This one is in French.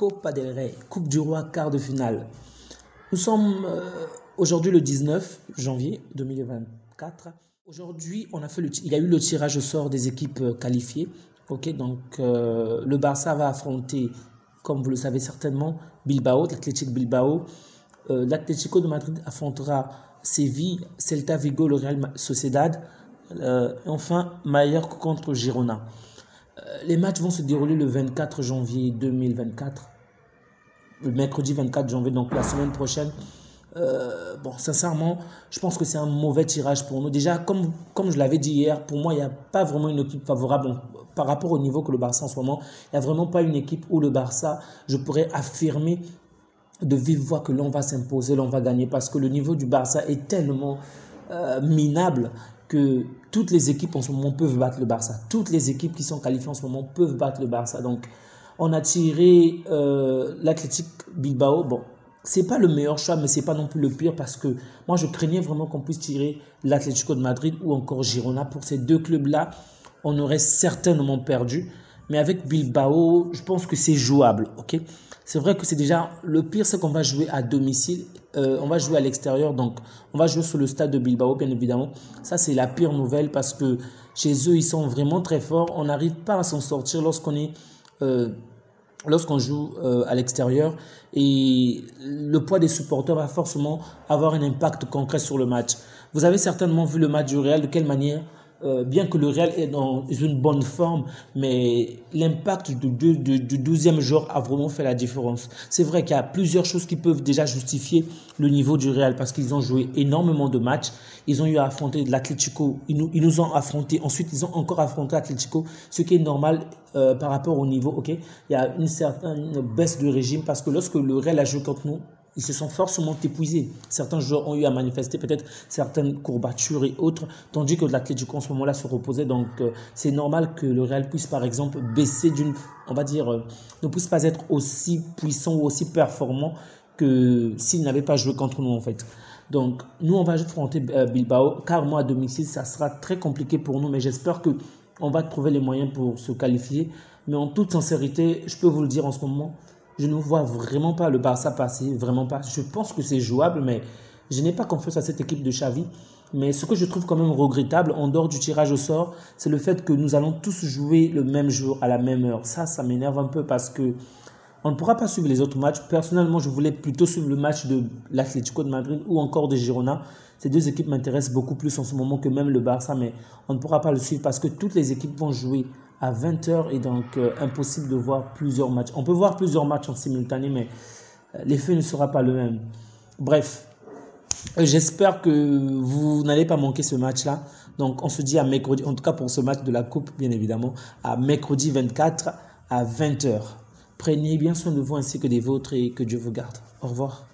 Copa del Rey, Coupe du Roi, quart de finale. Nous sommes aujourd'hui le 19 janvier 2024. Aujourd'hui, il y a eu le tirage au sort des équipes qualifiées. Ok, donc le Barça va affronter, comme vous le savez certainement, Bilbao, l'Athletic Bilbao. L'Atlético de Madrid affrontera Séville, Celta Vigo, le Real Sociedad. Enfin, Mallorca contre Girona. Les matchs vont se dérouler le 24 janvier 2024, le mercredi 24 janvier, donc la semaine prochaine. Bon, sincèrement, je pense que c'est un mauvais tirage pour nous. Déjà, comme je l'avais dit hier, pour moi, il n'y a pas vraiment une équipe favorable par rapport au niveau que le Barça en ce moment. Il n'y a vraiment pas une équipe où le Barça, je pourrais affirmer de vive voix que l'on va s'imposer, l'on va gagner, parce que le niveau du Barça est tellement minable que toutes les équipes en ce moment peuvent battre le Barça. Toutes les équipes qui sont qualifiées en ce moment peuvent battre le Barça. Donc, on a tiré l'Athletic Bilbao. Bon, c'est pas le meilleur choix, mais c'est pas non plus le pire, parce que moi, je craignais vraiment qu'on puisse tirer l'Atlético de Madrid ou encore Girona. Pour ces deux clubs-là, on aurait certainement perdu. Mais avec Bilbao, je pense que c'est jouable. Ok, c'est vrai que c'est déjà le pire, c'est qu'on va jouer à domicile. On va jouer à l'extérieur, donc on va jouer sur le stade de Bilbao, bien évidemment. Ça, c'est la pire nouvelle, parce que chez eux, ils sont vraiment très forts. On n'arrive pas à s'en sortir lorsqu'on joue à l'extérieur, et le poids des supporters va forcément avoir un impact concret sur le match. Vous avez certainement vu le match du Real, de quelle manière, bien que le Real est dans une bonne forme, mais l'impact du 12e jour a vraiment fait la différence. C'est vrai qu'il y a plusieurs choses qui peuvent déjà justifier le niveau du Real, parce qu'ils ont joué énormément de matchs. Ils ont eu à affronter l'Atlético, ils nous ont affronté, ensuite ils ont encore affronté l'Atlético, ce qui est normal par rapport au niveau. Ok, il y a une certaine baisse de régime, parce que lorsque le Real a joué contre nous, ils se sont forcément épuisés. Certains joueurs ont eu à manifester peut-être certaines courbatures et autres, tandis que l'Atlético en ce moment-là se reposait. Donc, c'est normal que le Real puisse, par exemple, baisser on va dire, ne puisse pas être aussi puissant ou aussi performant que s'il n'avait pas joué contre nous, en fait. Donc, nous, on va affronter Bilbao, car moi, à domicile, ça sera très compliqué pour nous, mais j'espère qu'on va trouver les moyens pour se qualifier. Mais en toute sincérité, je peux vous le dire en ce moment, je ne vois vraiment pas le Barça passer, vraiment pas. Je pense que c'est jouable, mais je n'ai pas confiance à cette équipe de Xavi. Mais ce que je trouve quand même regrettable, en dehors du tirage au sort, c'est le fait que nous allons tous jouer le même jour, à la même heure. Ça m'énerve un peu, parce que on ne pourra pas suivre les autres matchs. Personnellement, je voulais plutôt suivre le match de l'Atlético de Madrid ou encore de Girona. Ces deux équipes m'intéressent beaucoup plus en ce moment que même le Barça, mais on ne pourra pas le suivre parce que toutes les équipes vont jouer à 20h, et donc impossible de voir plusieurs matchs. On peut voir plusieurs matchs en simultané, mais l'effet ne sera pas le même. Bref, j'espère que vous n'allez pas manquer ce match-là. Donc, on se dit à mercredi, en tout cas pour ce match de la Coupe, bien évidemment, à mercredi 24 à 20h. Prenez bien soin de vous ainsi que des vôtres, et que Dieu vous garde. Au revoir.